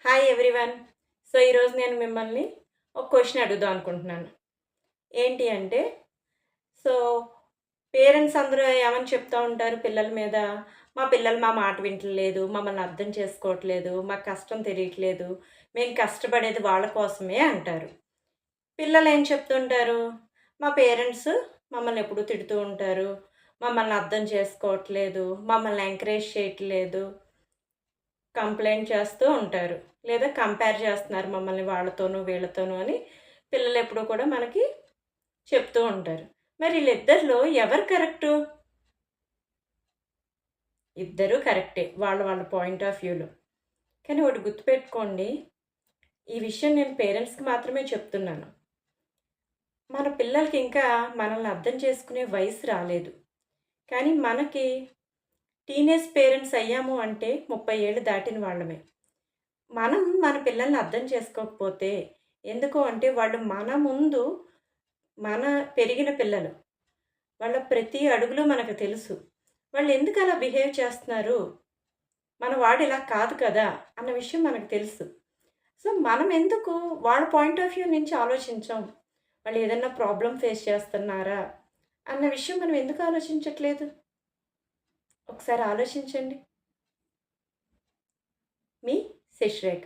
Hi everyone. So, ఈరోజు నేను మిమ్మల్ని ఒక క్వెషన్ అడుగుదాం అనుకుంటున్నాను. ఏంటి అంటే, సో, పేరెంట్స్ అందరూ ఏమని చెప్తా ఉంటారు పిల్లల మీద, మా పిల్లలు మా మాట వింటలేదు, మమ్మల్ని అర్థం చేసుకోవట్లేదు, మాకు కష్టం తెలియట్లేదు, మేము కష్టపడేది వాళ్ళ కోసమే అంటారు. పిల్లలు ఏం చెప్తుంటారు, మా పేరెంట్స్ మమ్మల్ని ఎప్పుడూ తిడుతూ ఉంటారు, మమ్మల్ని అర్థం చేసుకోవట్లేదు, మమ్మల్ని ఎంకరేజ్ చేయట్లేదు, కంప్లెయింట్ చేస్తూ ఉంటారు. లేదా కంపేర్ చేస్తున్నారు మమ్మల్ని వాళ్ళతోనూ, వీళ్ళతోనూ అని పిల్లలెప్పుడూ కూడా మనకి చెప్తూ ఉంటారు. మరి ఈళ్ళిద్దరిలో ఎవరు కరెక్టు? ఇద్దరూ కరెక్టే. వాళ్ళ వాళ్ళ పాయింట్ ఆఫ్ వ్యూలో. కానీ ఒకటి గుర్తుపెట్టుకోండి, ఈ విషయం నేను పేరెంట్స్‌కి మాత్రమే చెప్తున్నాను. మన పిల్లలకి ఇంకా మనల్ని అర్థం చేసుకునే వయసు రాలేదు. కానీ మనకి టీనేజ్ పేరెంట్స్ అయ్యాము అంటే 30 ఏళ్ళు దాటిన వాళ్ళమే. మనం మన పిల్లల్ని అర్థం చేసుకోకపోతే, ఎందుకు అంటే వాళ్ళు మన ముందు మన పెరిగిన పిల్లలు. వాళ్ళ ప్రతి అడుగులు మనకు తెలుసు. వాళ్ళు ఎందుకు అలా బిహేవ్ చేస్తున్నారు? మన వాడు ఇలా కాదు కదా! అన్న విషయం మనకు తెలుసు. సో, మనం ఎందుకు వాళ్ళ పాయింట్ ఆఫ్ వ్యూ నుంచి ఆలోచించం? వాళ్ళు ఏదన్నా ప్రాబ్లమ్ ఫేస్ చేస్తున్నారా? అన్న విషయం మనం ఎందుకు ఆలోచించట్లేదు? ఒకసారి ఆలోచించండి. మీ శశిరేఖ.